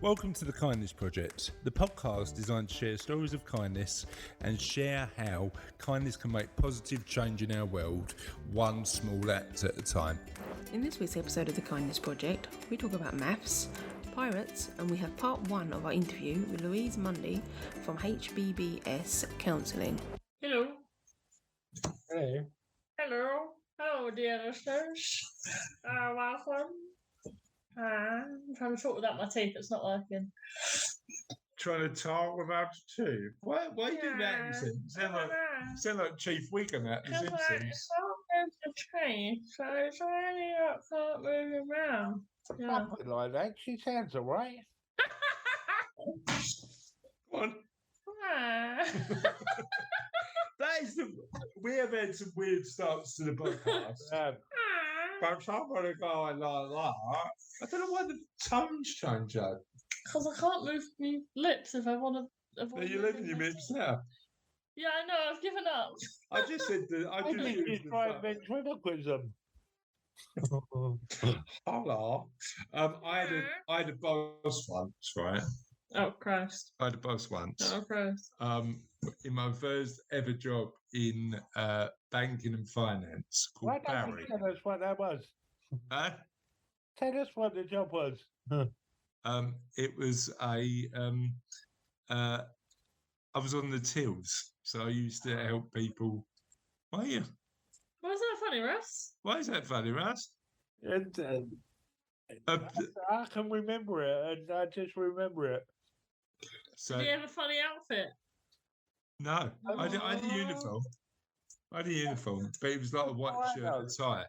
Welcome to the Kindness Project, the podcast designed to share stories of kindness and share how kindness can make positive change in our world, one small act at a time. In this week's episode of the Kindness Project, we talk about maths, pirates, and we have part one of our interview with Louise Mundy from HBBS Counselling. Hello. Hello. Hello. Hello, dear listeners. Welcome. I'm trying to talk without my teeth. It's not working. Trying to talk without the tooth. Why you do that accent? Sound like Chief Wiggum at The Because Simpsons. it's not the teeth, so it's really can't move around. Yeah. Something like that. She sounds alright. Come on. Ah. That is we have had some weird starts to the podcast. But somebody going like that. I don't know why the tones change though. Because I can't move my lips if I want to. Are you living your lips now? Yeah, I know. I've given up. I just said that. I just You used the try fact- ventriloquism. Hello. I had a boss once, right? Oh, Christ. I had a boss once. Oh, Christ. In my first ever job in banking and finance called Why don't Barry. you tell us what that was? Huh? Tell us what the job was. It was I was on the tills, so I used to help people. Why are you? Why is that funny, Russ? Why is that funny, Russ? And, I can remember it, and I just remember it. So Do you have a funny outfit? no, I had a uniform. I had a uniform, but it was like a white shirt and tie.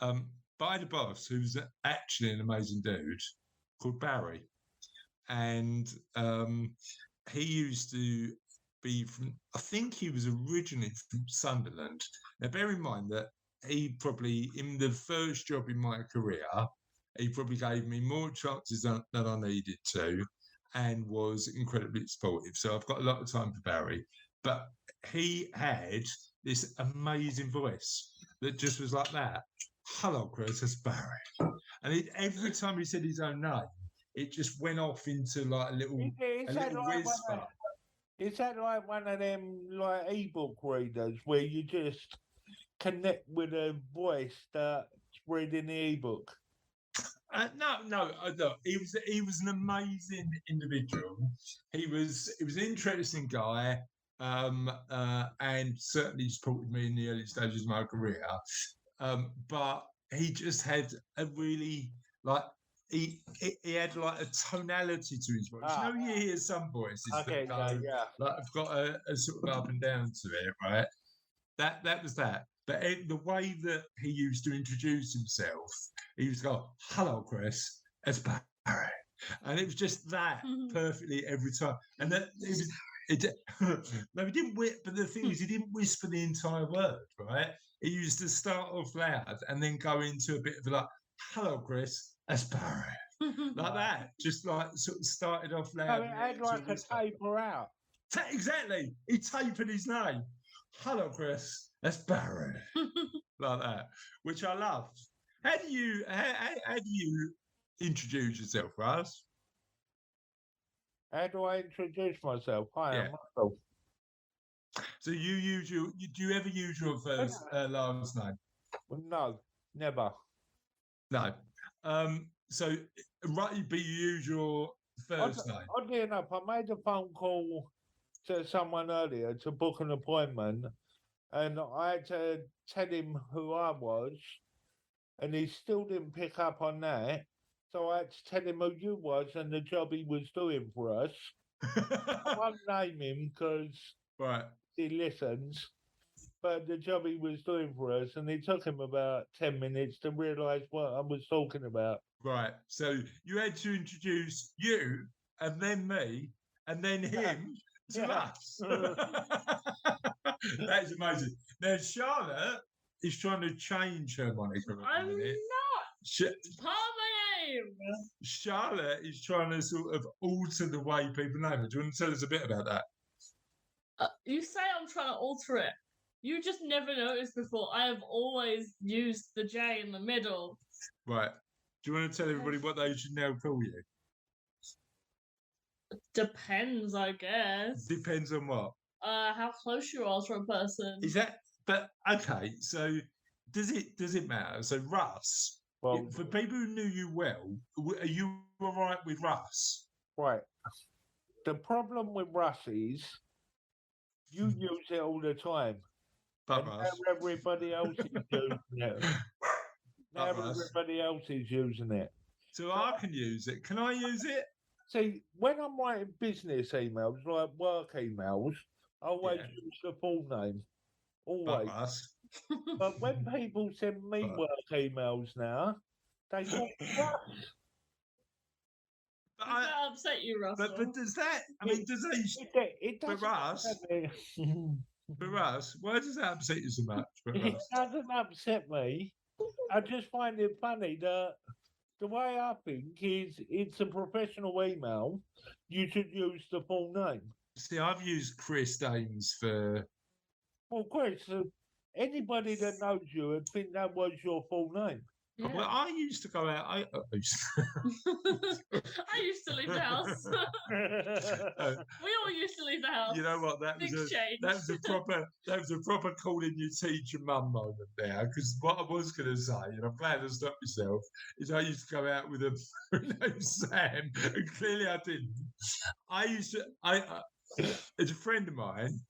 But I had a boss who was actually an amazing dude called Barry, and he used to be from. I think he was originally from Sunderland. Now, bear in mind that he probably, in the first job in my career, he probably gave me more chances than I needed to, and was incredibly supportive. So I've got a lot of time for Barry. But he had this amazing voice that just was like that. Hello, Chris, it's Barry. And every time he said his own name, it just went off into like a little whisper. Is that like one of them like ebook readers where you just connect with a voice that's reading the ebook? No. He was an amazing individual. He was an interesting guy, and certainly supported me in the early stages of my career. But he just had a really he had like a tonality to his voice. You know, you hear some voices that go, like I've got a sort of up and down to it, right? That was that. But the way that he used to introduce himself, he used to go, "Hello, Chris, it's Barry," and it was just that perfectly every time. And that no, he didn't. But the thing is, he didn't whisper the entire word, right? He used to start off loud and then go into a bit of like, "Hello, Chris, it's Barry," like that. Just like sort of started off loud. No, it had like a taper out. Exactly. He tapered his name. "Hello, Chris. That's Barry," like that, which I loved. How do you introduce yourself, Russ? How do I introduce myself? Hi, Yeah. I'm Russell. So do you ever use your first last name? No, never. No. So right, but you use your first name. Oddly enough, I made a phone call to someone earlier to book an appointment, and I had to tell him who I was, and he still didn't pick up on that. So I had to tell him who you was and the job he was doing for us. I won't name him because Right. he listens, but the job he was doing for us, and it took him about 10 minutes to realise what I was talking about. Right. So you had to introduce you, and then me, and then him to us. That is amazing. Now Charlotte is trying to change her moniker. I'm not. Part of my name. Charlotte is trying to sort of alter the way people name her. Do you want to tell us a bit about that? You say I'm trying to alter it. You just never noticed before. I have always used the J in the middle. Right. Do you want to tell everybody what they should now call you? Depends, I guess. Depends on what. How close you are to a person. Is that? But okay, so does it matter? So Russ, Well, for people who knew you well, are you all right with Russ? right. The problem with Russ is you use it all the time. But And Russ. now everybody else is using it. Now But Russ. everybody else is using it. So I can use it. Can I use it? See, when I'm writing business emails, like work emails, I always Yeah. use the full name. But Always. Russ. But when people send me But- work emails now, they call Russ. But Does that upset you, Russell? but does that? I mean, does that? It But doesn't Russ, upset me. but Russ, why does that upset you so much? But It Russ. doesn't upset me. I just find it funny that the way I think is it's a professional email. You should use the full name. See, I've used Chris Dames for. Well, Chris, anybody that knows you would think that was your full name. Yeah. Well, I used to go out. I used to leave the house. We all used to leave the house. You know what? That Things was change. a proper calling your teacher mum moment there. Because what I was going to say, and I'm glad I stopped myself, is I used to go out with a named Sam, and clearly I didn't. I used to. As a friend of mine.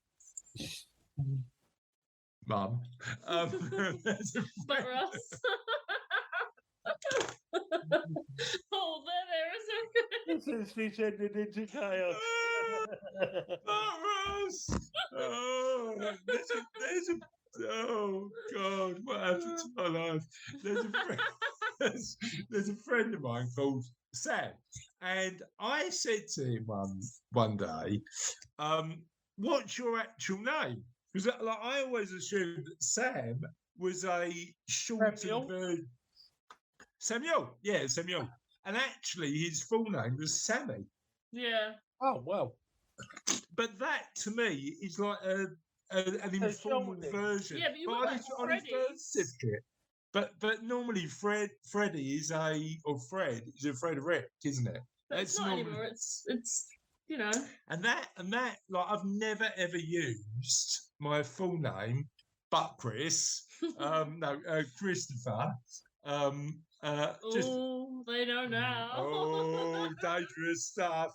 Mum. As a But friend- Russ. Hold there a second. Since we send it into chaos. Not Russ. Oh, oh God, what happened to my life? There's a friend of mine called Sam, and I said to him one day, "What's your actual name?" Because like I always assumed that Sam was a shortened Samuel? version. Samuel, yeah, Samuel, and actually his full name was Sammy. Yeah. Oh, well. But that to me is like an informal shortening. version. Yeah, but you But got on like his Freddie. birth certificate. But normally Freddie is Fred is a Frederick, isn't it? But it's That's not normally- anymore. It's you know. And that like I've never ever used my full name, but Chris, Christopher. Just Oh, they know now. oh, dangerous stuff.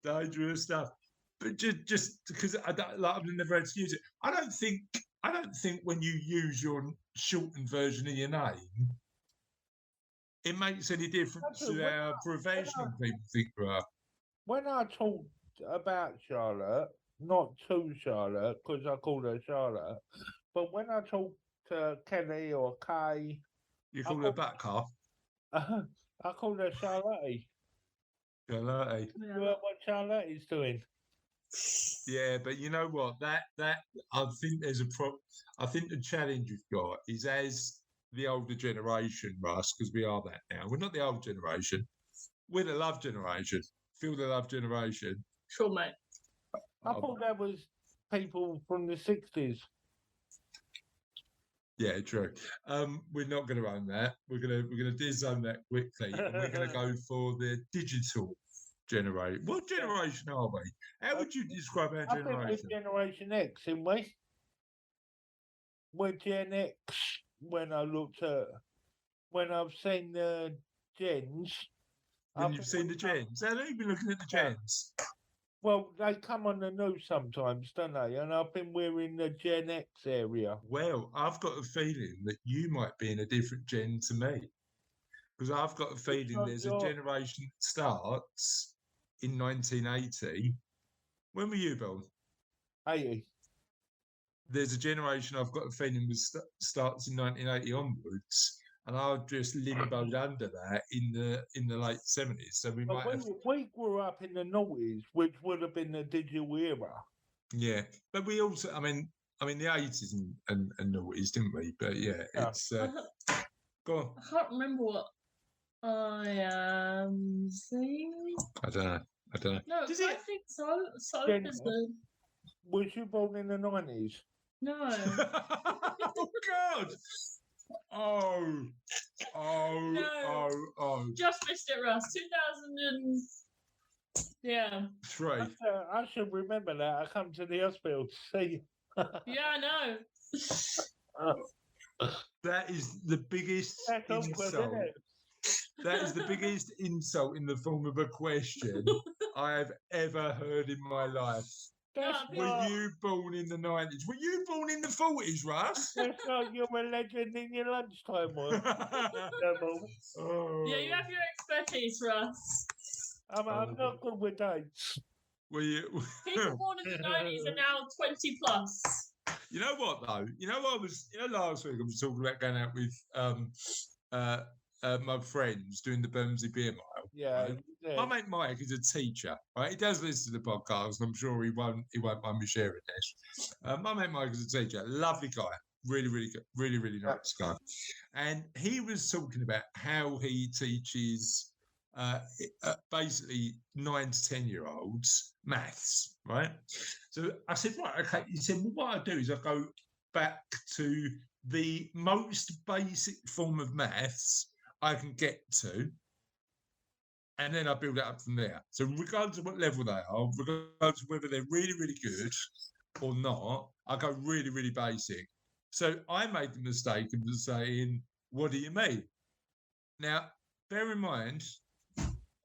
Dangerous stuff. But just because I've never had to use it. I don't think when you use your shortened version of your name, it makes any difference Actually, to when how professional people think you are. When I talked about Charlotte, not to Charlotte, because I called her Charlotte, but when I talked to Kelly or Kay, You call her butt calf. I called her Charlotte. Charlotte. You know what Charlotte is doing? Yeah, but you know what? That I think there's a I think the challenge you've got is as the older generation, Russ, because we are that now. We're not the old generation. We're the love generation. Feel the love generation. Sure, mate. I thought that was people from the 60s. Yeah, true. We're not going to own that. We're gonna disown that quickly, and we're going to go for the digital generation. What generation are we? How would you describe our I think we're generation? Generation X, aren't we? We're Gen X when I've seen the gens. I When you've think seen the we're- gens, how long have you been looking at the gens? Well, they come on the news sometimes, don't they? And I think we're in the Gen X area. Well, I've got a feeling that you might be in a different gen to me, because I've got a feeling one there's a you're- generation that starts in 1980. When were you born? 80. There's a generation I've got a feeling starts in 1980 onwards, and I've just limboed under that in the late 70s. So we But might have, we grew up in the noughties, which would have been the digital era. yeah. But we also, I mean the 80s and noughties, didn't we? But yeah, Yeah. it's go on. I can't remember what I am saying. I don't know. No, Does I it- think so. So Gen- is the Was you born in the 90s? no. Oh God! Oh, No. oh. Just missed it, Russ. 2000 and Yeah. 3. I should remember that. I come to the hospital to see. Yeah, I know. That is the biggest That's awkward, insult. isn't it? That is the biggest insult in the form of a question I have ever heard in my life. That's Yeah, Were not, you born in the 90s? Were you born in the 40s, Russ? that's not you're a legend in your lunchtime one. Devil. Oh. Yeah, you have your expertise, Russ. I'm not good with dates. Were you? People born in the 90s are now 20 plus. You know what though? You know what I was? You know, last week I was talking about going out with my friends doing the Bermondsey Beer Mile. Yeah. Right? My mate Mike is a teacher, right? He does listen to the podcast. I'm sure he won't mind me sharing this. My mate Mike is a teacher, lovely guy, really good, really nice guy, and he was talking about how he teaches basically 9 to 10-year-olds maths, right? So I said, right, okay. He said, well, what I do is I go back to the most basic form of maths I can get to, and then I build it up from there. So regardless of what level they are, regardless of whether they're really good or not, I go really basic. So I made the mistake of saying, what do you mean? Now, bear in mind,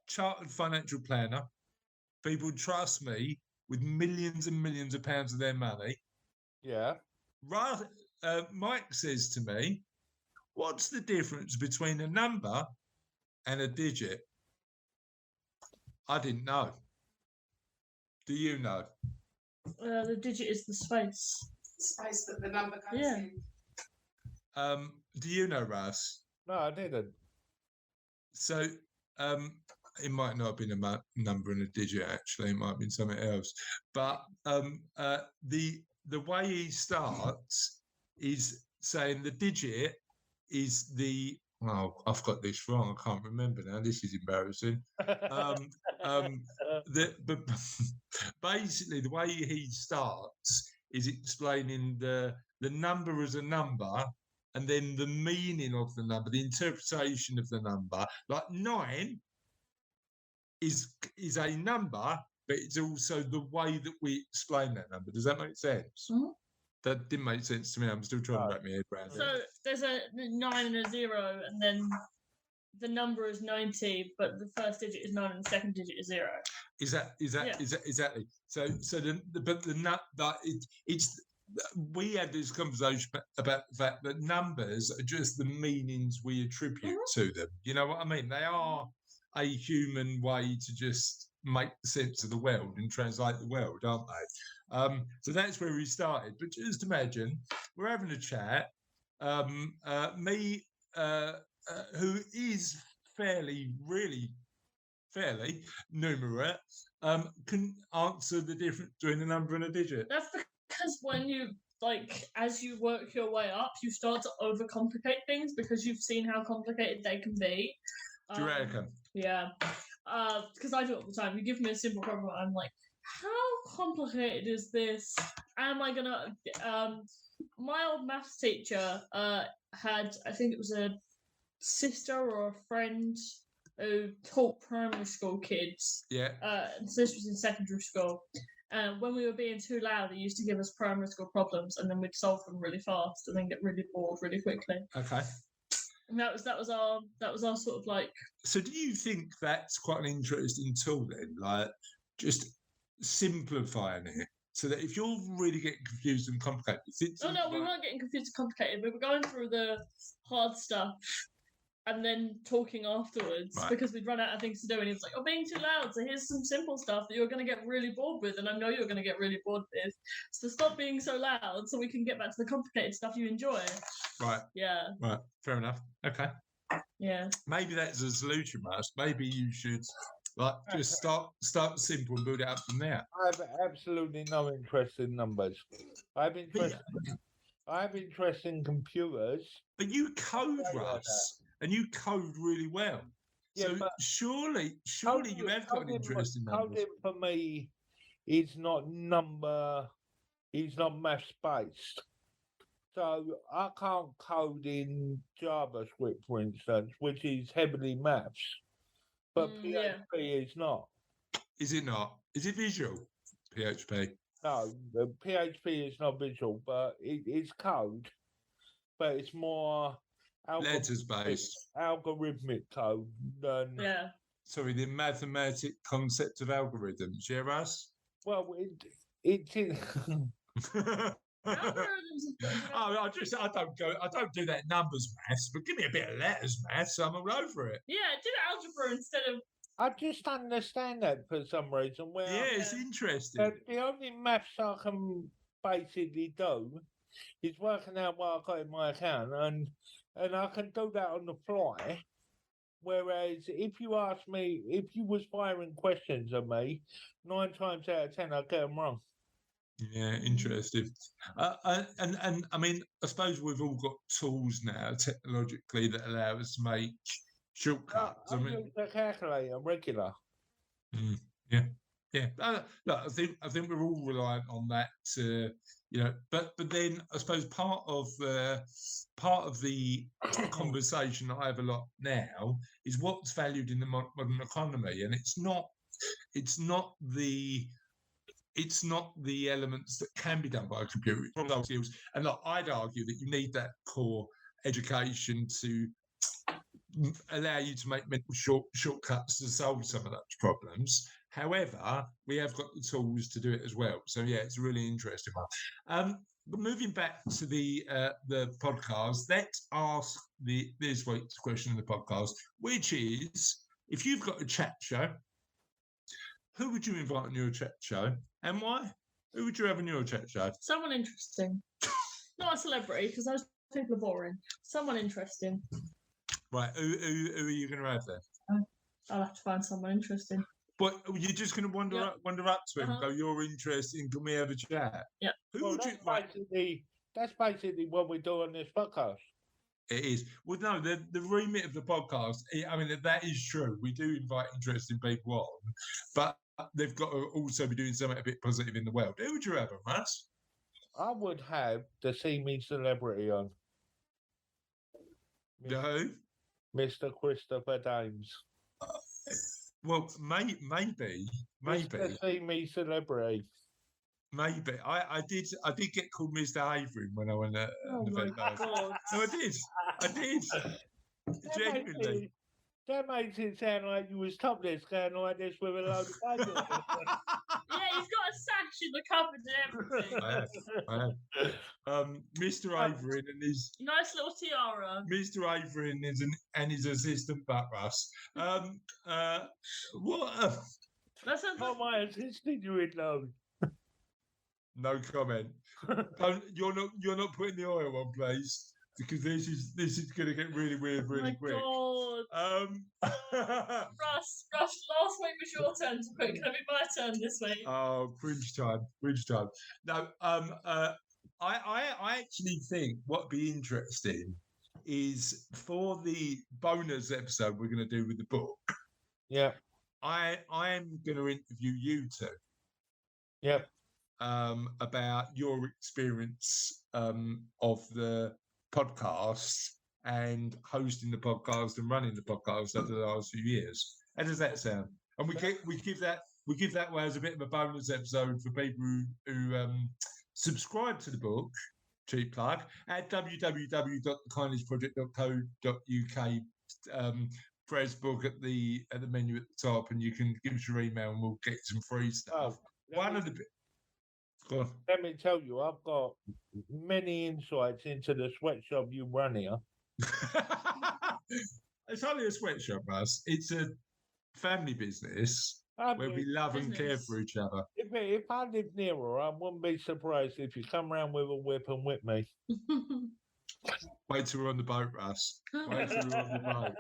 chartered financial planner, people trust me with millions and millions of pounds of their money. Yeah. Mike says to me, what's the difference between a number and a digit? I didn't know. Do you know? The digit is the space. Space that the number goes Yeah. in. Do you know, Russ? No, I didn't. So it might not have been a number and a digit, actually. It might have been something else. But the way he starts is saying the digit is the... Oh, I've got this wrong. I can't remember now. This is embarrassing. But basically, the way he starts is explaining the number as a number, and then the meaning of the number, the interpretation of the number. Like 9 is a number, but it's also the way that we explain that number. Does that make sense? Mhm. That didn't make sense to me. I'm still trying to wrap my head around So it. there's a 9 and a 0, and then the number is 90, but the first digit is 9 and the second digit is 0. Exactly. So we had this conversation about the fact that numbers are just the meanings we attribute to them. You know what I mean? They are a human way to just make sense of the world and translate the world, aren't they? So that's where we started. But just imagine we're having a chat. Who is fairly numerate, can answer the difference between a number and a digit. That's because when you, as you work your way up, you start to overcomplicate things because you've seen how complicated they can be. Do you reckon? Yeah. Because I do it all the time. You give me a simple problem, I'm like, how complicated is this? Am I gonna... my old maths teacher had, I think it was a sister or a friend who taught primary school kids. Yeah. So this was in secondary school. And when we were being too loud, he used to give us primary school problems, and then we'd solve them really fast, and then get really bored really quickly. Okay. And that was our sort of So do you think that's quite an interesting tool then, like just simplifying it, so that if you're really getting confused and complicated, we weren't getting confused and complicated. We were going through the hard stuff and then talking afterwards because we'd run out of things to do, and he was like, "Oh, being too loud. So here's some simple stuff that you're going to get really bored with, and I know you're going to get really bored with. So stop being so loud, so we can get back to the complicated stuff you enjoy." Right. Yeah. Right. Fair enough. Okay. Yeah. Maybe that's a solution, Russ. Maybe you should just start simple and build it up from there. I have absolutely no interest in numbers. I have interest in computers. But you code, Russ, and you code really well. Yeah, so surely you have got an interest in numbers. Coding for me is not maths based. So I can't code in JavaScript, for instance, which is heavily maths. But PHP is not. Is it not? Is it visual? PHP. No, the PHP is not visual, but it's code, but it's more Letters based. algorithmic code than. Yeah. Sorry, the mathematic concept of algorithms. Yeah, Russ? Well, it's in. Algorithms. I don't do that numbers maths, but give me a bit of letters maths, I'm all over it. Yeah, do algebra instead of. I just understand that for some reason. Where Yeah, it's interesting. the only maths I can basically do is working out what I got in my account, and I can do that on the fly. Whereas if you ask me, if you was firing questions at me, 9 times out of 10 I'd get them wrong. Yeah, interesting. And I mean, I suppose we've all got tools now technologically that allow us to make shortcuts. I use a calculator regular. Yeah. Look, I think we're all reliant on that. But then I suppose part of the conversation I have a lot now is what's valued in the modern economy, and it's not the elements that can be done by a computer. It's those skills, and look, I'd argue that you need that core education to allow you to make mental shortcuts to solve some of those problems. However, we have got the tools to do it as well. So yeah, it's a really interesting one. But moving back to the podcast, let's ask this week's question of the podcast, which is: if you've got a chat show, who would you invite on your chat show, and why? Who would you have on your chat show? Someone interesting. Not a celebrity, because those people are boring. Someone interesting. Right, who are you going to have then? I'll have to find someone interesting. But you're just going to wander up to him and go, "You're interesting, can we have a chat?" Yeah. That's basically what we do on this podcast. It is. Well, no, the remit of the podcast, I mean, that is true. We do invite interesting people on, but they've got to also be doing something a bit positive in the world. Who would you have on, Russ? I would have the See Me celebrity on. No. Mr. Christopher Dames. Well, maybe. Mr. See Me celebrity. Maybe. I did get called Mr. Havering when I went to Oh my God. No, I did. Genuinely. That makes it sound like you was topless going like this with a load of baggage. Yeah, he's got a sash in the cupboard and everything. I have. Mr. Havering and his Nice little tiara. Mr. Havering and his assistant Buttress. What? That sounds Not like my assistant, you would know. No comment. You're not putting the oil on, please, because this is going to get really weird really quick. God. Russ, last week was your turn to put. Can it be my turn this week? Oh, cringe time. No, I actually think what'd be interesting is for the bonus episode we're going to do with the book. Yeah. I am going to interview you two. Yep. About your experience of the podcast and hosting the podcast and running the podcast over the last few years. How does that sound? And we give that way as a bit of a bonus episode for people who subscribe to the book. Cheap plug at www.thekindnessproject.co.uk. Press book at the menu at the top, and you can give us your email, and we'll get some free stuff. Let me tell you, I've got many insights into the sweatshop you run here. It's only a sweatshop, Russ. It's a family business where we love and care for each other. If I lived near her, I wouldn't be surprised if you come round with a whip and whip me. Wait till we're on the boat, Russ. Wait till we're on the boat.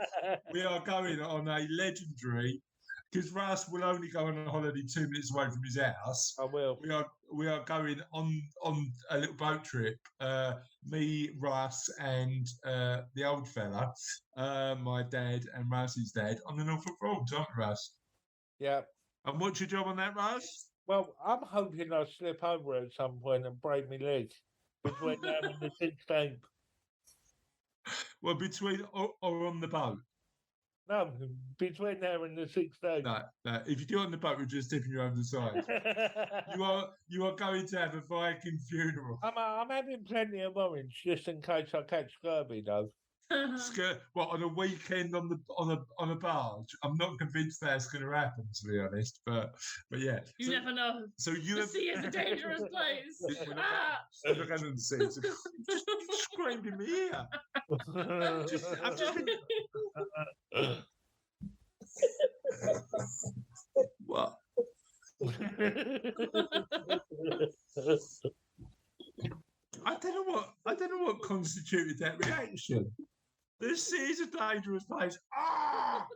We are going on a legendary, because Russ will only go on a holiday 2 minutes away from his house. I will. We are going on a little boat trip. Me, Russ, and the old fella, my dad and Russ's dad, on the Norfolk Broads, aren't we, Russ? Yeah. And what's your job on that, Russ? Well, I'm hoping I'll slip over at some point and break my leg between now and the 16th. Well, between or on the boat. No, between there and the 16th. No, no. If you do it on the boat, we're just tipping you over the side. You are going to have a Viking funeral. I'm having plenty of orange just in case I catch scurvy, though. What, on a weekend on a barge? I'm not convinced that's going to happen, to be honest. But yeah, You never know. So you The have, sea is a dangerous place. We're not- Ah! I'm not going to the sea. So just screamed in my ear. I've just been. What? I don't know what constituted that reaction. The sea is a dangerous place. Ah!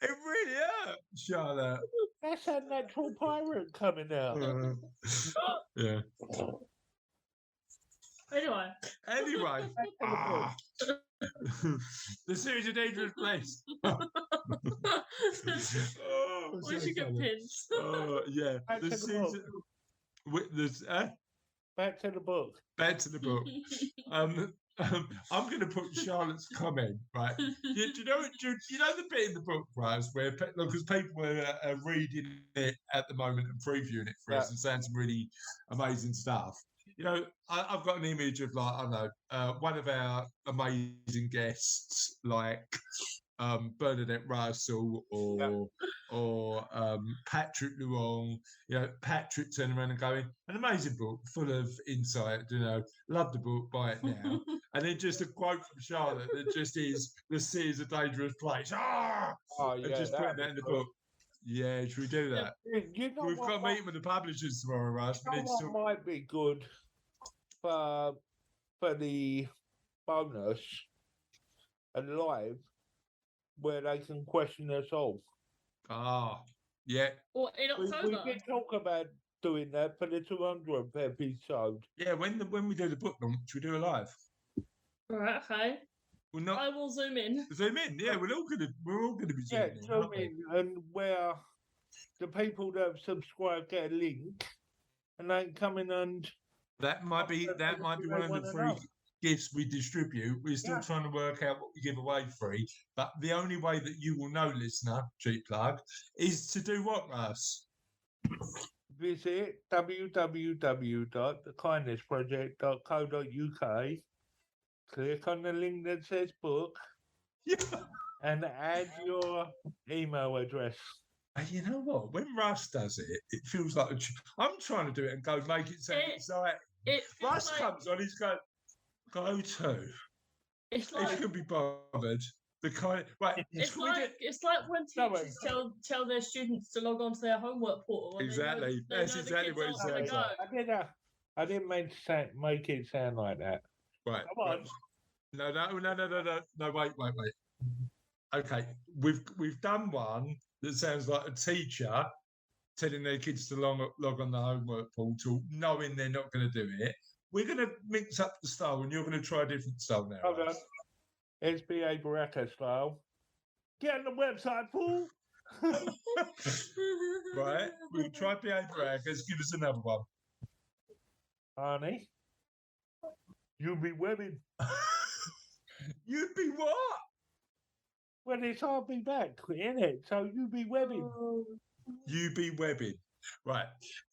It really hurt, Charlotte. That's a natural pirate coming out. Yeah. Anyway. Ah. The sea is a dangerous place. Oh, We should get pins. Oh, yeah. Back The to the sea is book. Back to the book. Back to the book. I'm going to put Charlotte's comment, right? Do you know the bit in the book, right, where because people are reading it at the moment and previewing it for us and saying some really amazing stuff. You know, I've got an image of like, I don't know, one of our amazing guests, like Bernadette Russell or Patrick Luong. You know, Patrick turning around and going, an amazing book, full of insight. You know, love the book, buy it now. And then just a quote from Charlotte that just is, "The sea is a dangerous place." Ah! Oh, yeah, and just putting that in the book. Yeah, should we do that? You know We've what got a meeting with the publishers tomorrow, Russ. We You need know to what might be good for the bonus and live, where they can question us all. Ah, yeah. Or in We October. can talk about doing that for the 200th episode. Yeah, when we do the book launch, we do a live. Right, okay. We're not I will zoom in. zoom in. Yeah, we're all gonna be Yeah, zooming in. zoom aren't we? in, and where the people that have subscribed get a link, and they can come in and That might be one of the free gifts we distribute. We're still trying to work out what we give away free, but the only way that you will know, listener, cheap plug, is to do what, Russ? visit www.thekindnessproject.co.uk, click on the link that says book, and add your email address. And you know what? When Russ does it, it feels like I'm trying to do it and go make it sound exciting. Russ comes on, he's going, go to. It's If like you can be bothered, the kind right. it's like when teachers tell their students to log on to their homework portal. And Exactly. They know That's the exactly kids what it aren't gonna sounds go. like. I didn't mean to make it sound like that. Right. Come on. No. No, wait. Okay. We've done one that sounds like a teacher telling their kids to log on the homework portal, knowing they're not going to do it. We're going to mix up the style, and you're going to try a different style now. Hold on. HBBS Co style. Get on the website, fool. Right. We'll try behaviour hackers. Give us another one. Arnie, you'll be webbing. You'd be what? Well, it's I'll be back, innit? So you'll be webbing. You be webbing. Right.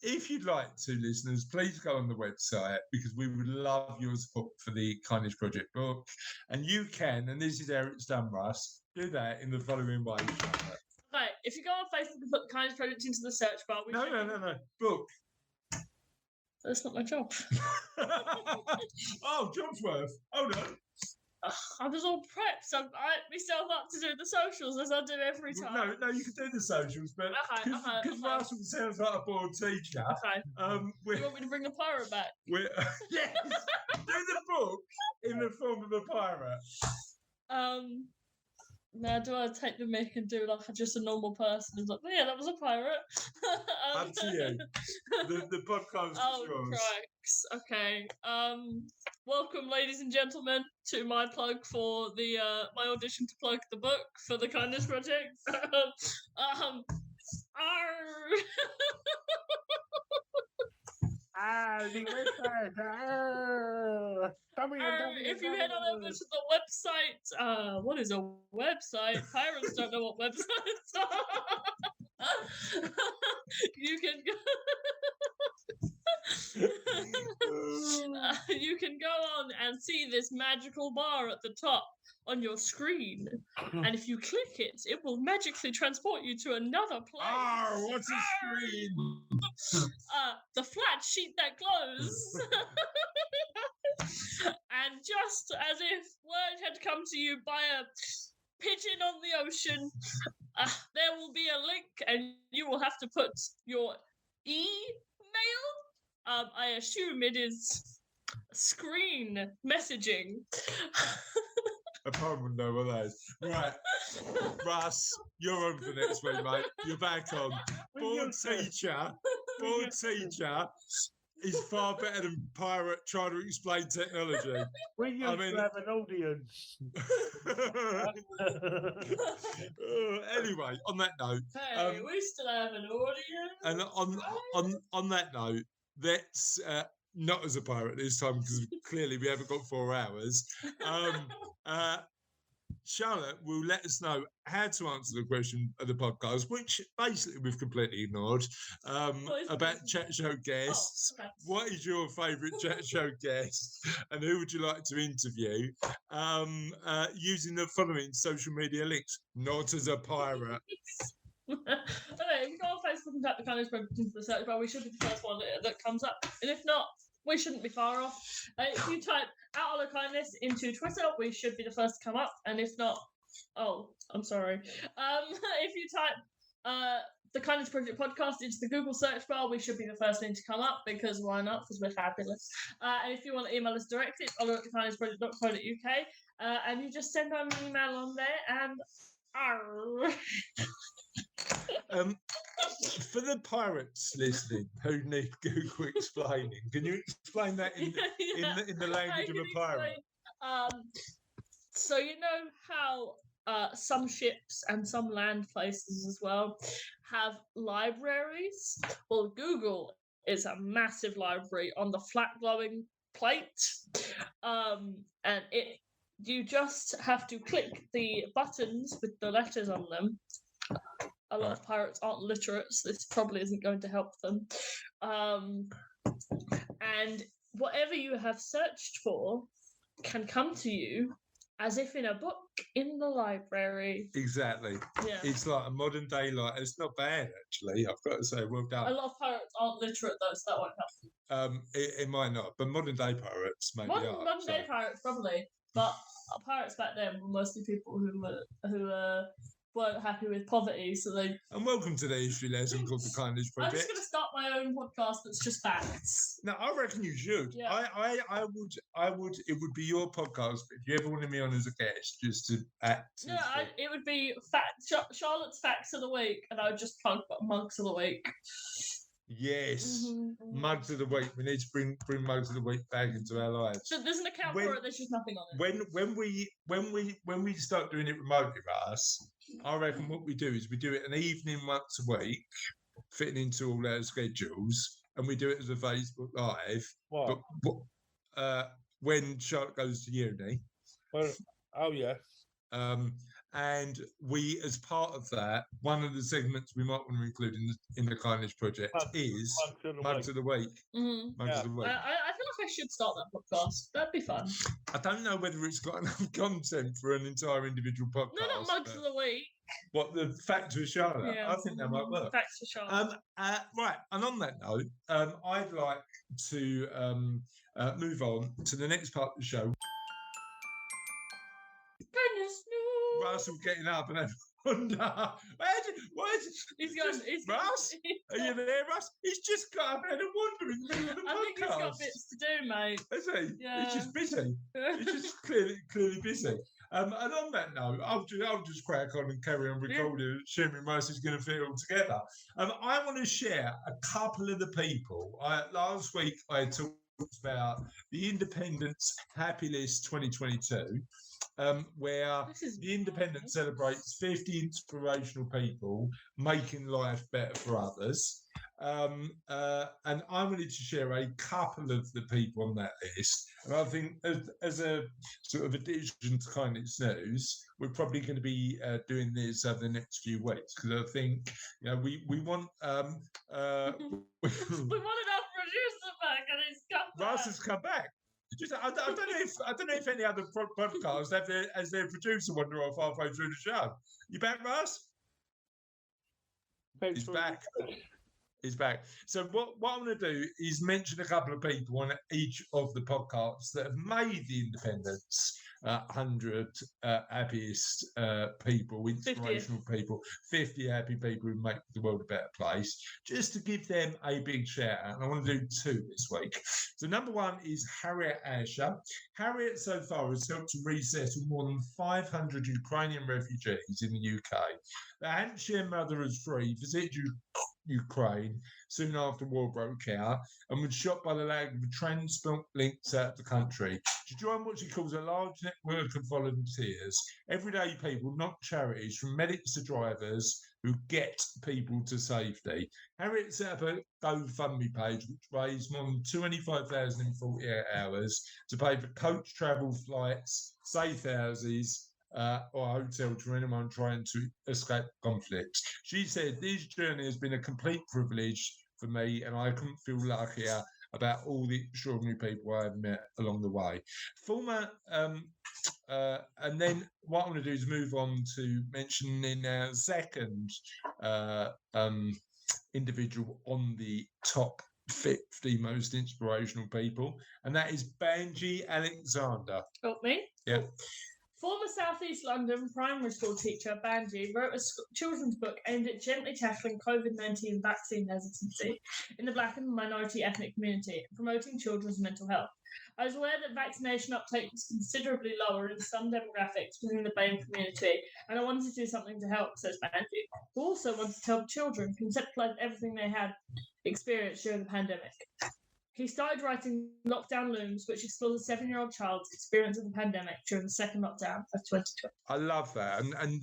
If you'd like to, listeners, please go on the website because we would love your support for the Kindness Project book. And you can, and this is how it's done, Russ, do that in the following way. Okay, if you go on Facebook and put the Kindness Project into the search bar, No. Book. That's not my job. Oh, Jobsworth. Hold on. I was all prepped. I hyped myself up to do the socials as I do every time. No, you can do the socials, but because Russell sounds like a bored teacher. Okay. You You want me to bring the pirate back? Yes, do the book in the form of a pirate. Now, do I take the mic and do like just a normal person who's like, yeah, that was a pirate? Up to you. The podcast is yours. Crikes. Okay. Welcome, ladies and gentlemen, to my plug for the my audition to plug the book for the Kindness Project. the website. If you head on over to the website, what is a website? Pirates don't know what websites are. You can go. You can go on and see this magical bar at the top on your screen, and if you click it, it will magically transport you to another place. Oh, what's a screen? The flat sheet that glows. And just as if word had come to you by a pigeon on the ocean, there will be a link, and you will have to put your email. I assume it is screen messaging. I probably wouldn't know what that is. Right. Russ, you're on for next week, mate. You're back on. Board teacher is far better than pirate trying to explain technology. We used to have an audience. Anyway, on that note, Hey, we still have an audience. and on that note, let's not as a pirate this time, because clearly we haven't got 4 hours. Charlotte will let us know how to answer the question of the podcast, which basically we've completely ignored, about chat show guests. Oh, okay. What is your favourite chat show guest, and who would you like to interview? Using the following social media links, not as a pirate. Okay, if you go on Facebook and type the Kindness Project into the search bar, we should be the first one that comes up. And if not, we shouldn't be far off. If you type Out of the Kindness into Twitter, we should be the first to come up. And if not, oh, I'm sorry. If you type the Kindness Project podcast into the Google search bar, we should be the first thing to come up, because why not? Because we're fabulous. And if you want to email us directly, it's oliver@thekindnessproject.co.uk, and you just send an email on there, and for the pirates listening who need Google explaining, can you explain that in the language of a pirate? So you know how some ships and some land places as well have libraries? Well, Google is a massive library on the flat glowing plate, and you just have to click the buttons with the letters on them. A lot of pirates aren't literate, so this probably isn't going to help them. And whatever you have searched for can come to you as if in a book in the library. Exactly. Yeah. It's like a modern day It's not bad, actually. I've got to say, well done. A lot of pirates aren't literate, though, so that won't help. It might not, but modern day pirates maybe Modern are. day pirates, probably. But pirates back then were mostly people who weren't happy with poverty, so they. And welcome to the history lesson called the Kindness I'm Project. just going to start my own podcast that's just facts. No, I reckon you should. Yeah. I would. It would be your podcast if you ever wanted me on as a guest, just to act. No, it would be Charlotte's Facts of the Week, and I would just plug Mugs of the Week. Yes, Mugs of the Week. We need to bring Mugs of the Week back into our lives. So there's an account for it. There's just nothing on it. When we start doing it remotely with us, I reckon what we do is we do it an evening once a week, fitting into all our schedules, and we do it as a Facebook Live. What? But when Charlotte goes to uni. Well, oh yes. And we, as part of that, one of the segments we might want to include in the Kindness Project is Mugs of the Week. Mugs of the Week. I feel like I should start that podcast. That'd be fun. I don't know whether it's got enough content for an entire individual podcast. No, not Mugs of the Week. What, the Facts with Charlotte? Yeah. I think that might work. Facts for Charlotte. Right, and on that note, I'd like to move on to the next part of the show. Goodness no. Russell getting up and wonder, he's going. Russ, are you there, Russ? He's just got up and wondering in the middle of the podcast. I think he's got bits to do, mate. Is he? Yeah. He's just busy. He's just clearly busy. And on that note, I'll just crack on and carry on recording. Assuming Russ is going to fit it all together. I want to share a couple of the people. Last week I talked about the Independent's Happy List 2022. Where the Independent celebrates 50 inspirational people making life better for others. And I wanted to share a couple of the people on that list. And I think as a sort of addition to Kindness News, we're probably going to be doing this over the next few weeks, because I think, you know, we want We wanted our producer back, and he's come back. Russ has come back. I don't know if any other podcasts have as their producer wander off halfway through the show. You back, Russ? He's back. He's back. So what I'm going to do is mention a couple of people on each of the podcasts that have made the Independence 100 happiest people, inspirational 50th. people, 50 happy people who make the world a better place, just to give them a big shout out. And I want to do two this week. So number one is Harriet Asher. Harriet so far has helped to resettle more than 500 Ukrainian refugees in the UK. The Hampshire mother of three visited Ukraine soon after war broke out and was shot by the lack of transport links out of the country. She joined what she calls a large network of volunteers, everyday people, not charities, from medics to drivers, who get people to safety. Harriet set up a GoFundMe page which raised more than $25,000 in 48 hours to pay for coach travel flights, safe houses, or a hotel to anyone trying to escape conflict. She said, "This journey has been a complete privilege for me, and I couldn't feel luckier about all the extraordinary people I have met along the way." And then what I'm going to do is move on to mentioning our second individual on the top 50 most inspirational people, and that is Banji Alexander. Oh, me? Yeah. Former South East London primary school teacher Banji wrote a children's book aimed at gently tackling COVID-19 vaccine hesitancy in the Black and minority ethnic community and promoting children's mental health. I was aware that vaccination uptake was considerably lower in some demographics within the BAME community, and I wanted to do something to help, says Banji, who also wanted to help children conceptualise everything they had experienced during the pandemic. He started writing Lockdown Looms, which explores a 7-year-old child's experience of the pandemic during the second lockdown of 2020. I love that, and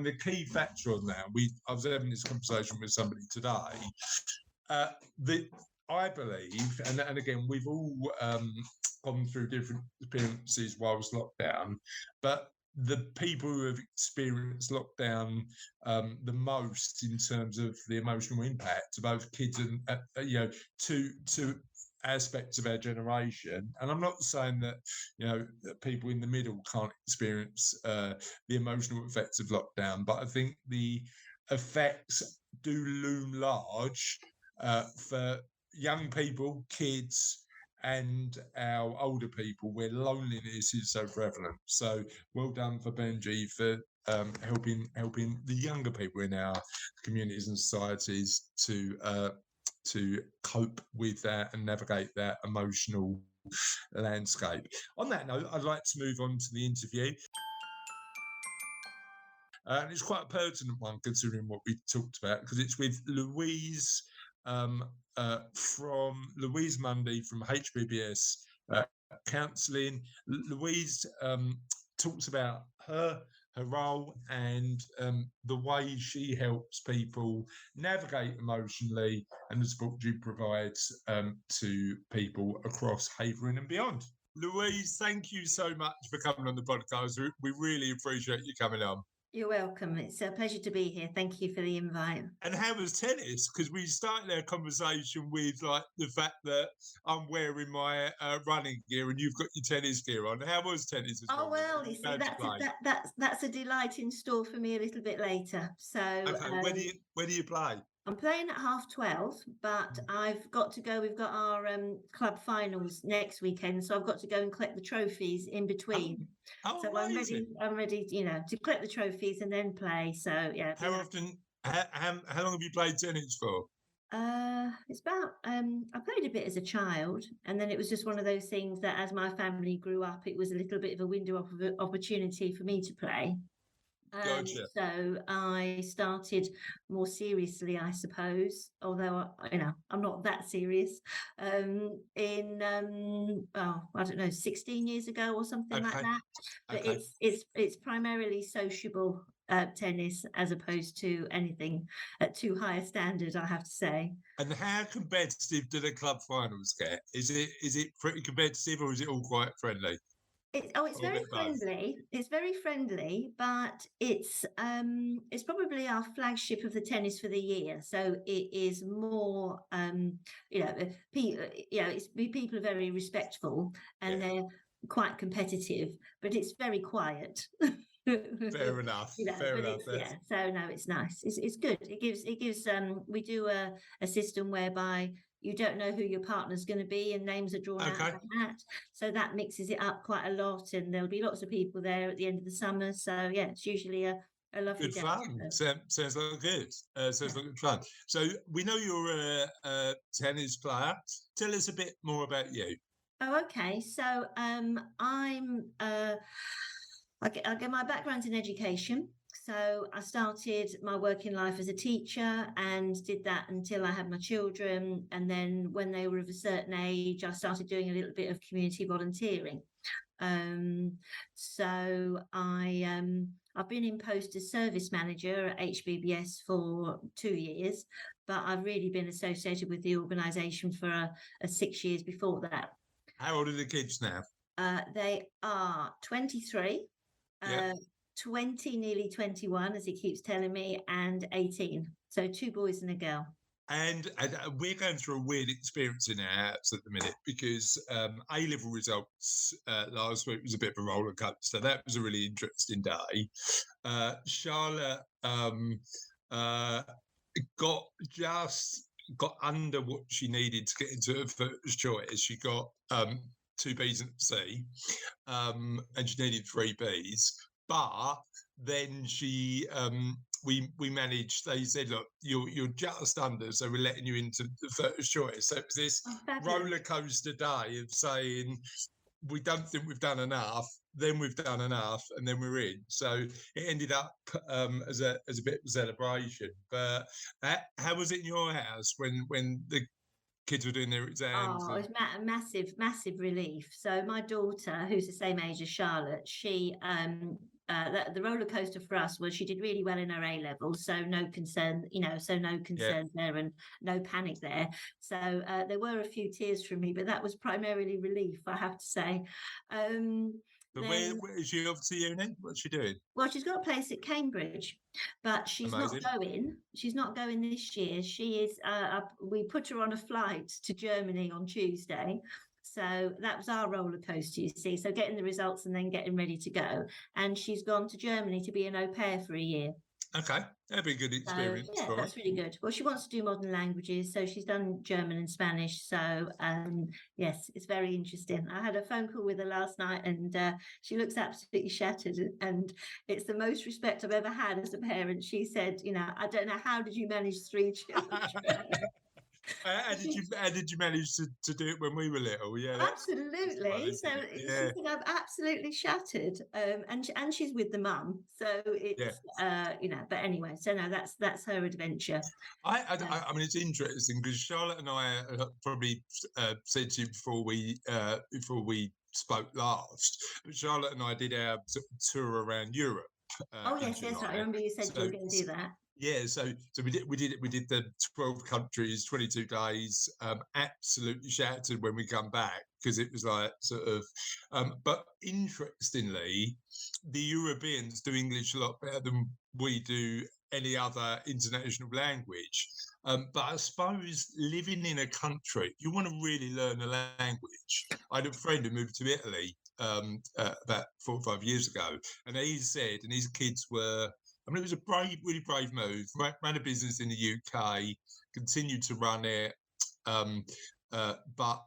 the key factor on that. I was having this conversation with somebody today. I believe, and again, we've all gone through different experiences whilst lockdown, but the people who have experienced lockdown the most in terms of the emotional impact to both kids and to aspects of our generation, and I'm not saying that that people in the middle can't experience the emotional effects of lockdown, but I think the effects do loom large for young people, kids, and our older people, where loneliness is so prevalent. So well done for Benji for helping the younger people in our communities and societies to cope with that and navigate that emotional landscape. On that note, I'd like to move on to the interview. And it's quite a pertinent one considering what we talked about, because it's with Louise from Louise Mundy from HBBS Counselling. Louise talks about her role and the way she helps people navigate emotionally and the support she provides to people across Havering and beyond. Louise, thank you so much for coming on the podcast. We really appreciate you coming on. You're welcome. It's a pleasure to be here. Thank you for the invite. And how was tennis? Because we started our conversation with like the fact that I'm wearing my running gear and you've got your tennis gear on. How was tennis? Oh well, you see, that's a delight in store for me a little bit later. So okay, where do you play? I'm playing at 12:30, but I've got to go. We've got our club finals next weekend, so I've got to go and collect the trophies in between. So amazing. I'm ready, to collect the trophies and then play. So yeah. How often? How long have you played tennis for? It's about. I played a bit as a child, and then it was just one of those things that, as my family grew up, it was a little bit of a window of opportunity for me to play. Gotcha. So I started more seriously, I suppose, although I'm not that serious. In I don't know, 16 years ago or something like that. But okay. it's primarily sociable tennis as opposed to anything at too high a standard, I have to say. And how competitive do the club finals get? Is it pretty competitive, or is it all quite friendly? It's Or a very bit of both? friendly. It's very friendly, but it's probably our flagship of the tennis for the year. So it is more, people are very respectful and Yeah. they're quite competitive, but it's very quiet. Fair enough. But it's, so no, it's nice. It's good. It gives we do a system whereby you don't know who your partner's going to be and names are drawn out of a hat, so that mixes it up quite a lot, and there'll be lots of people there at the end of the summer, so yeah, it's usually a lovely Good day. fun. Sounds like good. Sounds like good fun. So we know you're a tennis player. Tell us a bit more about you. Oh, okay. So I'm I get my background's in education. So I started my working life as a teacher and did that until I had my children. And then when they were of a certain age, I started doing a little bit of community volunteering. So I've been in post as service manager at HBBS for 2 years, but I've really been associated with the organisation for 6 years before that. How old are the kids now? They are 23. 20, nearly 21, as he keeps telling me, and 18. So 2 boys and a girl. And we're going through a weird experience in our house at the minute because A-level results last week was a bit of a roller coaster. That was a really interesting day. Charlotte got under what she needed to get into her first choice. She got 2 Bs and a C, and she needed 3 Bs. But then she, we managed. They said, "Look, you're just under, so we're letting you into the first choice." So it was this roller coaster day of saying, "We don't think we've done enough." Then we've done enough, and then we're in. So it ended up as a bit of a celebration. But how was it in your house when the kids were doing their exams? Oh, it was massive relief. So my daughter, who's the same age as Charlotte, she the roller coaster for us was she did really well in her A level, so no concern, no concerns there and no panic there. So there were a few tears from me, but that was primarily relief, I have to say. But where is she off to uni? What's she doing? Well, she's got a place at Cambridge, but she's Amazing. not going. She's not going this year. She is. We put her on a flight to Germany on Tuesday. So that was our roller coaster, you see. So getting the results and then getting ready to go. And she's gone to Germany to be an au pair for a year. Okay, that'd be a good experience. So, yeah, that's really good. Well, she wants to do modern languages, so she's done German and Spanish. So, yes, it's very interesting. I had a phone call with her last night, and she looks absolutely shattered. And it's the most respect I've ever had as a parent. She said, "I don't know, how did you manage 3 children?" How did you manage to do it when we were little? Yeah, absolutely. So she said, "I'm absolutely shattered," and she's with the mum. So it's But anyway, so no, that's her adventure. I mean, it's interesting because Charlotte and I probably said to you before we spoke last, but Charlotte and I did our tour around Europe. Yes, I remember you said you were going to do that. Yeah, so we did the 12 countries, 22 days, absolutely shattered when we come back because it was like sort of, but interestingly, the Europeans do English a lot better than we do any other international language. But I suppose living in a country, you want to really learn a language. I had a friend who moved to Italy about 4 or 5 years ago, and he said, and his kids were, it was a really brave move. Ran a business in the UK, continued to run it, but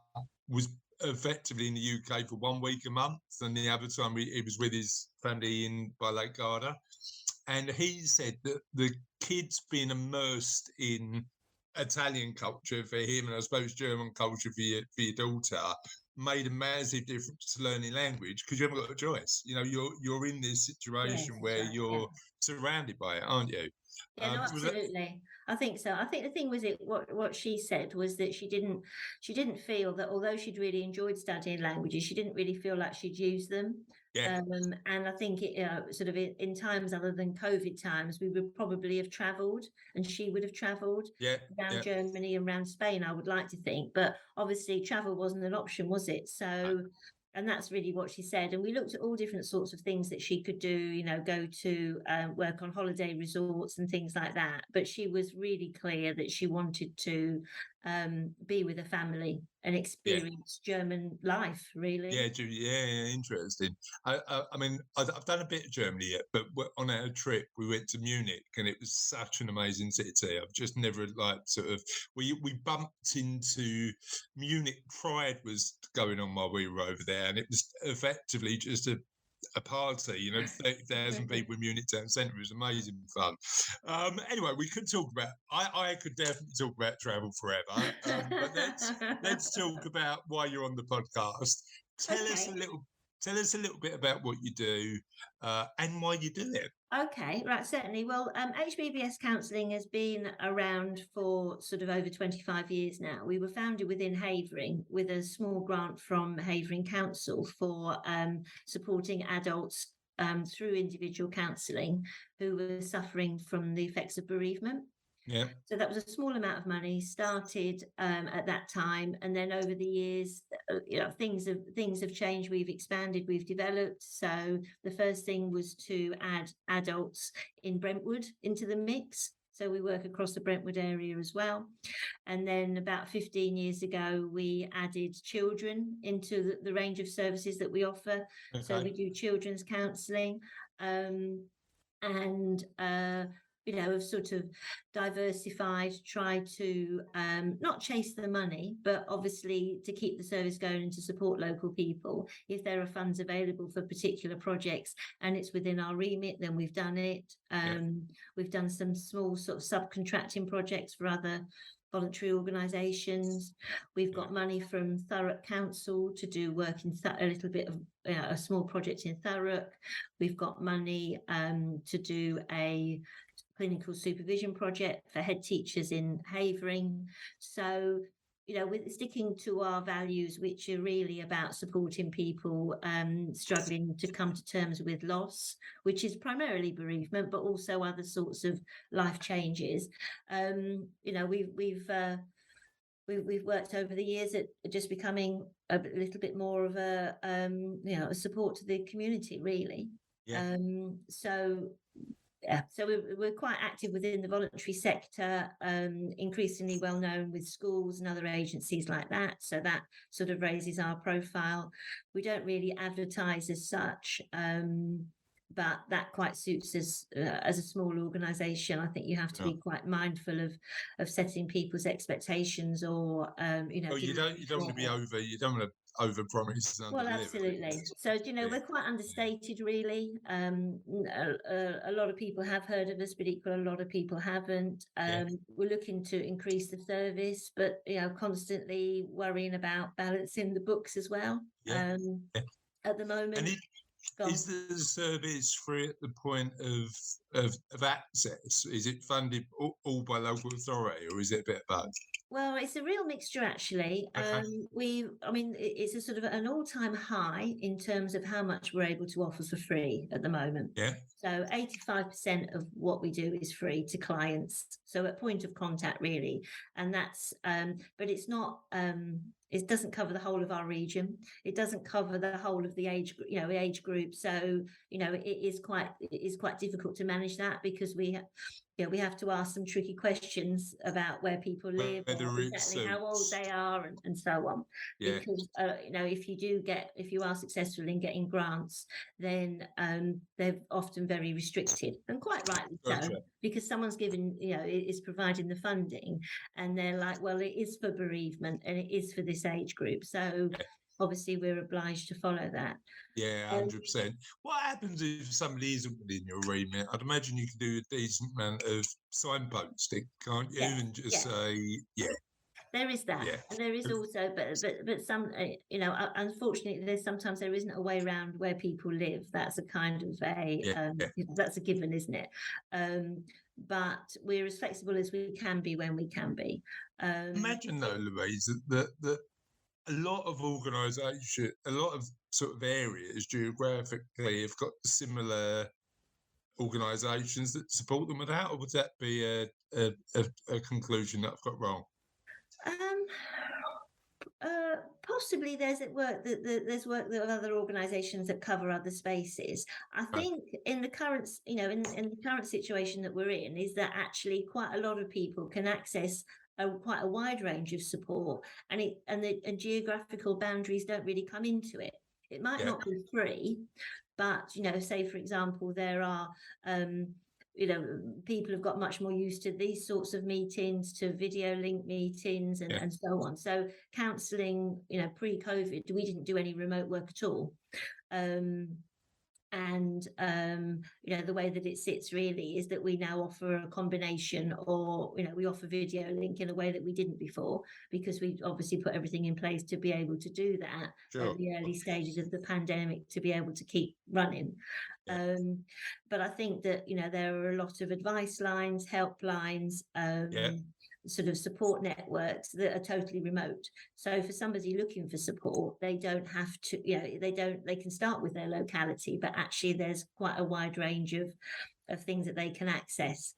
was effectively in the UK for 1 week a month, and the other time he was with his family by Lake Garda. And he said that the kids being immersed in Italian culture for him, and I suppose German culture for your daughter, made a massive difference to learning language because you haven't got a choice. You're in this situation where you're surrounded by it, aren't you? Yeah, no, absolutely. I think so. I think the thing was what she said was that she didn't feel that although she'd really enjoyed studying languages, she didn't really feel like she'd use them. Yeah. And I think it sort of in times other than COVID times, we would probably have travelled, and she would have travelled Yeah. around Yeah. Germany and around Spain, I would like to think. But obviously, travel wasn't an option, was it? So, and that's really what she said. And we looked at all different sorts of things that she could do, you know, go to work on holiday resorts and things like that. But she was really clear that she wanted to be with a family and experience German life, really. Yeah, interesting. I mean, I've done a bit of Germany yet, but on our trip we went to Munich, and it was such an amazing city. I've just never we bumped into Munich Pride was going on while we were over there, and it was effectively just a party, you know, 30,000 people in Munich town centre. It was amazing fun. Anyway, we could talk about, I could definitely talk about travel forever, but let's talk about why you're on the podcast. Tell us a little bit about what you do and why you do it. Okay, right, certainly. Well, HBBS Counselling has been around for sort of over 25 years now. We were founded within Havering with a small grant from Havering Council for supporting adults through individual counselling who were suffering from the effects of bereavement. Yeah. So that was a small amount of money, started at that time, and then over the years, you know, things have changed. We've expanded, we've developed. So the first thing was to add adults in Brentwood into the mix. So we work across the Brentwood area as well. And then about 15 years ago, we added children into the range of services that we offer. Okay. So we do children's counselling, you know, have sort of diversified, try to not chase the money, but obviously to keep the service going and to support local people. If there are funds available for particular projects and it's within our remit, then we've done it. We've done some small sort of subcontracting projects for other voluntary organisations. We've got money from Thurrock Council to do work in a little bit of a small project in Thurrock. We've got money to do a clinical supervision project for head teachers in Havering. So, you know, we're sticking to our values, which are really about supporting people struggling to come to terms with loss, which is primarily bereavement, but also other sorts of life changes. You know, we've worked over the years at just becoming a little bit more of a you know, a support to the community, really. Yeah. So we're quite active within the voluntary sector, increasingly well known with schools and other agencies like that. So that sort of raises our profile. We don't really advertise as such, but that quite suits us as a small organisation. I think you have to be quite mindful of setting people's expectations, or you know. Well, you don't want to be over promise. Well, absolutely. So, you know, we're quite understated, really. A lot of people have heard of us, but equally a lot of people haven't. We're looking to increase the service, but, you know, constantly worrying about balancing the books as well. At the moment. Is the service free at the point of access? Is it funded all by local authority, or is it a bit of both? Well, it's a real mixture, actually. It's a sort of an all-time high in terms of how much we're able to offer for free at the moment. Yeah. So 85% of what we do is free to clients. So at point of contact, really. And that's, but it's not, it doesn't cover the whole of our region. It doesn't cover the whole of the age group. So, you know, it is quite difficult to manage that, because we have to ask some tricky questions about where people live, exactly how old they are, and so on. Yeah. Because you know, if you are successful in getting grants, then they're often very restricted, and quite rightly so, because someone's given, you know, is providing the funding, and they're like, well, it is for bereavement and it is for this age group, so obviously we're obliged to follow that. Yeah, 100%. What happens if somebody isn't within your remit? I'd imagine you can do a decent amount of signposting, can't you? And just say, There is that, and there is also, but some, you know, unfortunately, sometimes there isn't a way around where people live. That's a kind of that's a given, isn't it? But we're as flexible as we can be when we can be. Imagine though, Louise, that a lot of organisation, a lot of sort of areas geographically have got similar organisations that support them with that, or would that be a conclusion that I've got wrong? Um, possibly there's there's work with other organisations that cover other spaces. I Right. think in the current, in the current situation that we're in, is that actually quite a lot of people can access quite a wide range of support, and the geographical boundaries don't really come into it. It might Yeah. not be free, but say for example, there are people have got much more used to these sorts of meetings, to video link meetings and so on. So counselling, pre-COVID, we didn't do any remote work at all. The way that it sits really is that we now offer a combination, or we offer video link in a way that we didn't before, because we obviously put everything in place to be able to do that Sure. at the early stages of the pandemic, to be able to keep running. But I think that there are a lot of advice lines, helplines, sort of support networks that are totally remote. So for somebody looking for support, they don't have to, they can start with their locality, but actually there's quite a wide range of things that they can access.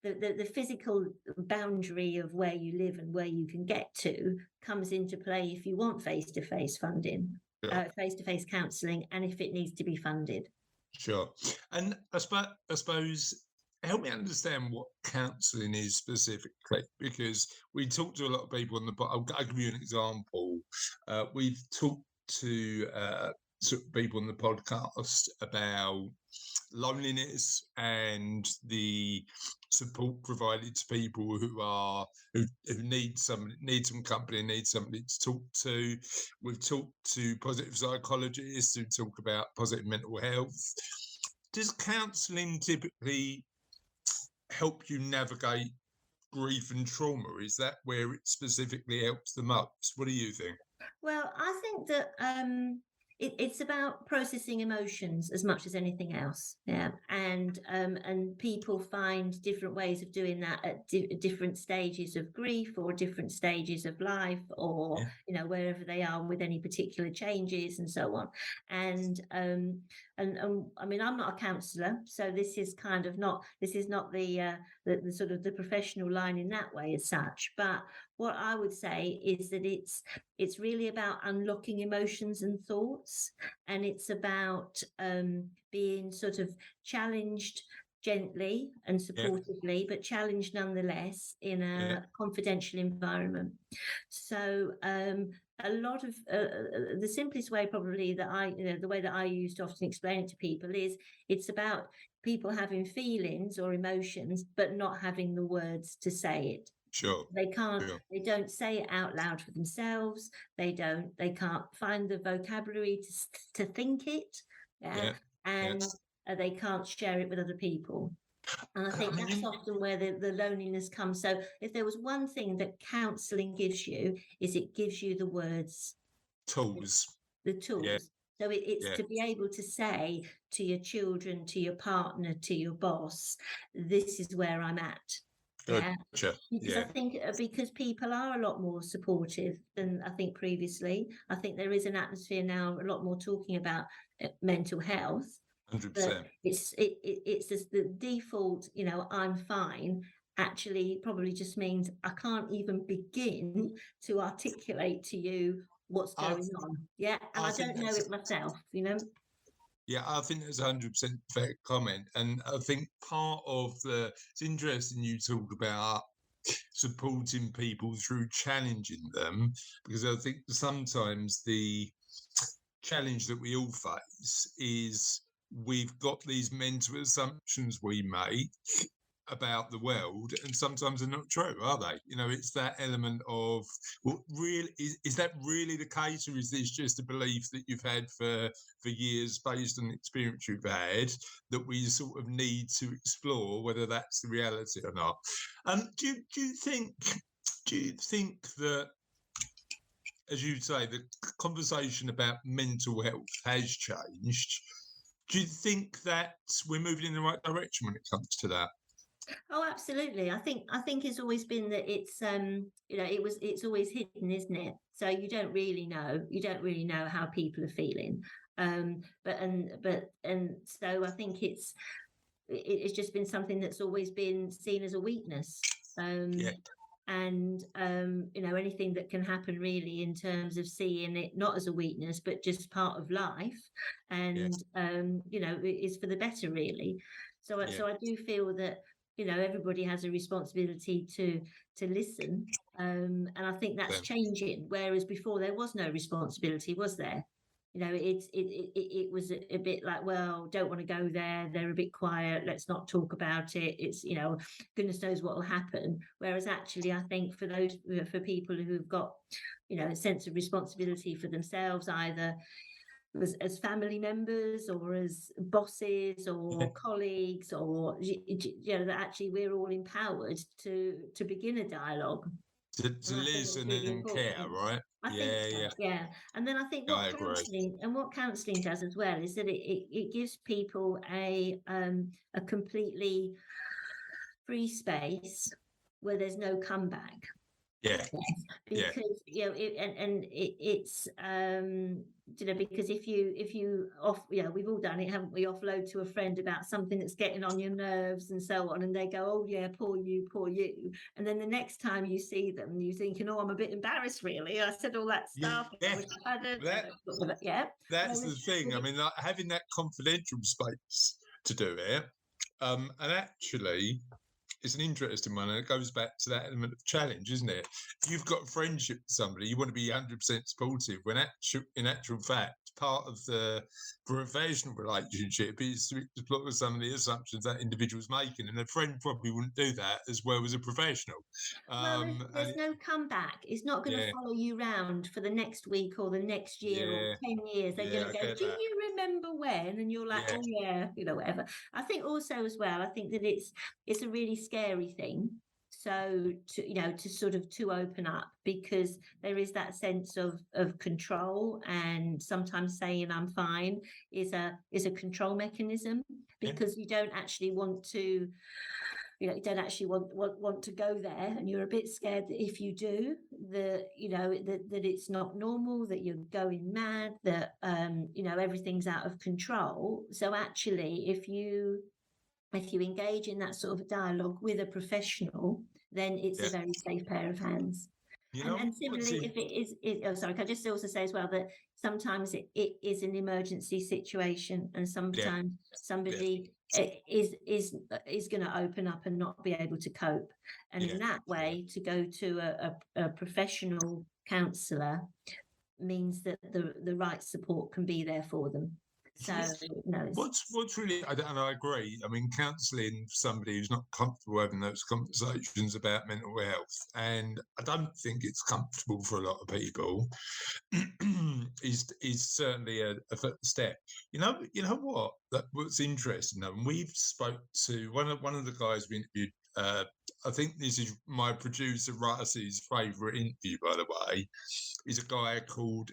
The physical boundary of where you live and where you can get to comes into play if you want face-to-face funding, face-to-face counselling, and if it needs to be funded. Sure. And I suppose help me understand what counselling is specifically, because we talk to a lot of people on the. I'll give you an example. We've talked to sort of people on the podcast about loneliness and the support provided to people who need some company, need somebody to talk to. We've talked to positive psychologists who talk about positive mental health. Does counselling typically help you navigate grief and trauma? Is that where it specifically helps the most? What do you think? Well, I think that it's about processing emotions as much as anything else. Yeah. And people find different ways of doing that at different stages of grief, or different stages of life, or, wherever they are with any particular changes and so on. And I mean, I'm not a counsellor, so this is not the sort of the professional line in that way as such. But what I would say is that it's really about unlocking emotions and thoughts, and it's about being sort of challenged gently and supportively, but challenged nonetheless in a confidential environment. So a lot of the simplest way probably that the way that I use to often explain it to people is it's about people having feelings or emotions but not having the words to say it. Sure. They don't say it out loud for themselves. They can't find the vocabulary to think it. And they can't share it with other people. And I think that's often where the loneliness comes. So if there was one thing that counselling gives you, is it gives you the words. Tools. The tools. Yeah. So it's to be able to say to your children, to your partner, to your boss, this is where I'm at. Gotcha. Because I think because people are a lot more supportive than I think previously. I think there is an atmosphere now a lot more talking about mental health. 100%. It's just the default, I'm fine, actually probably just means I can't even begin to articulate to you what's going on. Yeah. And I don't know it myself, Yeah, I think that's 100% fair comment. And I think part of it's interesting you talk about supporting people through challenging them, because I think sometimes the challenge that we all face is we've got these mental assumptions we make about the world, and sometimes they're not true, are they? It's that element of, well, really, is that really the case, or is this just a belief that you've had for years based on the experience you've had, that we sort of need to explore whether that's the reality or not? Do you think that, as you say, the conversation about mental health has changed? Do you think that we're moving in the right direction when it comes to that? Oh, absolutely. I think it's always been that it's it's always hidden, isn't it? So you don't really know how people are feeling. But so I think it's just been something that's always been seen as a weakness. Yeah. And anything that can happen really in terms of seeing it not as a weakness but just part of life, and it is for the better really. So Yeah. so I do feel that everybody has a responsibility to listen, and I think that's Yeah. changing, whereas before there was no responsibility, was there? It was a bit like, well, don't want to go there, they're a bit quiet, let's not talk about it, it's goodness knows what will happen. Whereas actually I think for people who've got a sense of responsibility for themselves, either as family members or as bosses or colleagues, or that actually we're all empowered to begin a dialogue. To And I think listen it's really and care, important. right? I think Yeah, so, yeah. yeah. And then I think I agree. what counselling does as well is that it gives people a completely free space where there's no comeback. Yeah, yeah. Because it's because if you we've all done it, haven't we, offload to a friend about something that's getting on your nerves and so on, and they go, oh yeah, poor you, and then the next time you see them you're thinking, oh, I'm a bit embarrassed, really, I said all that stuff. Yeah. I wish I hadn't. That's the thing. I mean, like, having that confidential space to do it, and actually, it's an interesting one, and it goes back to that element of challenge, isn't it? If you've got a friendship with somebody, you want to be 100% supportive, when in actual fact, part of the professional relationship is to explore some of the assumptions that individual's making, and a friend probably wouldn't do that as well as a professional. Well, there's no comeback. It's not going to Yeah. follow you round for the next week or the next year or Yeah. 10 years. They're Yeah, going to I go, get do that. you remember when? And you're like, Yeah. oh yeah, whatever. I think also as well, I think that it's a really scary thing. So to sort of to open up, because there is that sense of control, and sometimes saying I'm fine is a control mechanism, Yeah. because you don't actually want to you don't actually want to go there, and you're a bit scared that if you do, that it's not normal, that you're going mad, that everything's out of control. So actually, if you engage in that sort of dialogue with a professional, then it's a very safe pair of hands. And similarly, if it is, oh, sorry, can I just also say as well that sometimes it is an emergency situation, and sometimes somebody is going to open up and not be able to cope, and in that way, to go to a professional counsellor means that the right support can be there for them. So what's really, and I agree. I mean, counselling somebody who's not comfortable having those conversations about mental health, and I don't think it's comfortable for a lot of people, is certainly a first step. You know what? What's interesting, though, and we've spoke to one of the guys we interviewed. I think this is my producer Russ's favourite interview, by the way. Is a guy called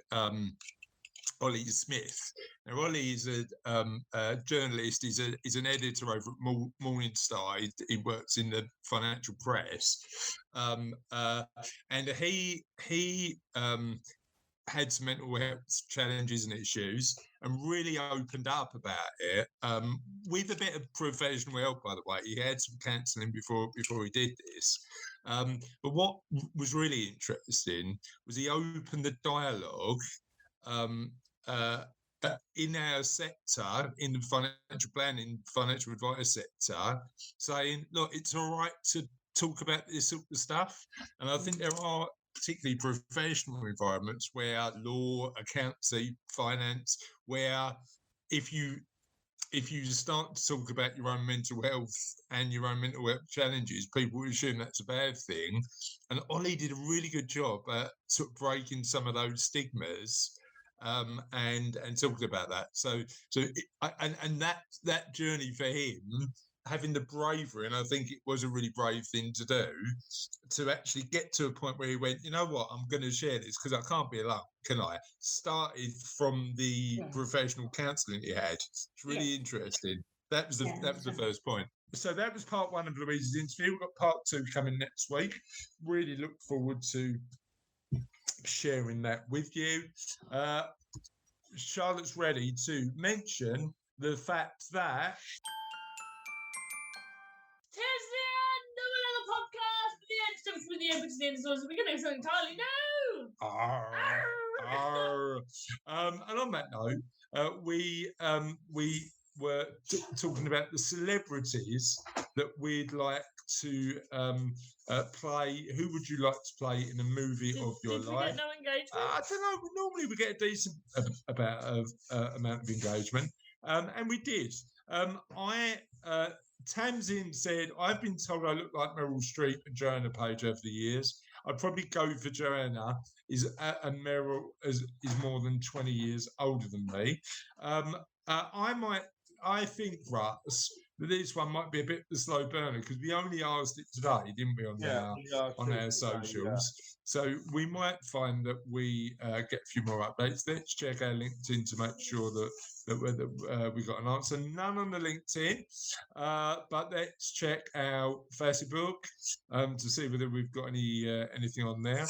Ollie Smith. Now, Ollie is a journalist. He's an editor over at Morningstar. He works in the financial press, and he had some mental health challenges and issues, and really opened up about it, with a bit of professional help, by the way. He had some counselling before he did this. But what was really interesting was he opened the dialogue in our sector, in the financial planning, financial advice sector, saying, look, it's all right to talk about this sort of stuff. And I think there are particularly professional environments where law, accountancy, finance, where if you start to talk about your own mental health and your own mental health challenges, people assume that's a bad thing. And Ollie did a really good job at sort of breaking some of those stigmas, and talking about that. So that journey for him, having the bravery, and I think it was a really brave thing to do, to actually get to a point where he went, you know what, I'm going to share this because I can't be alone, can I? Started from the professional counselling he had. It's really interesting. That was the first point. So that was part one of Louise's interview. We've got part two coming next week. Really look forward to sharing that with you. Charlotte's ready to mention the fact that Tis the end of another podcast. The end steps with the end, to the end, so it's the beginning of something entirely new. And on that note, we were talking about the celebrities that we'd like to play. Who would you like to play in a movie of your Did we life? get no engagement? I don't know. Normally we get a decent amount of engagement, and we did. Tamzin said, "I've been told I look like Meryl Streep and Joanna Page over the years. I'd probably go for Joanna. And Meryl is more than 20 years older than me. I think, Russ, that this one might be a bit of a slow burner because we only asked it today, didn't we, on our socials? Yeah. So we might find that we get a few more updates. Let's check our LinkedIn to make sure that we got an answer. None on the LinkedIn, but let's check our Facebook to see whether we've got anything on there.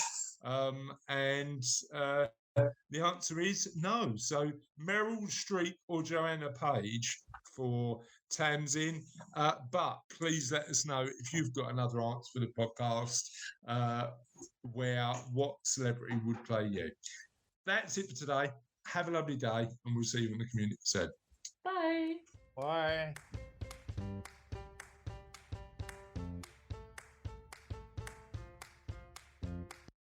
The answer is no. So Meryl Streep or Joanna Page for Tamzin. But please let us know if you've got another answer for the podcast, what celebrity would play you. That's it for today. Have a lovely day, and we'll see you in the community soon. Bye. Bye.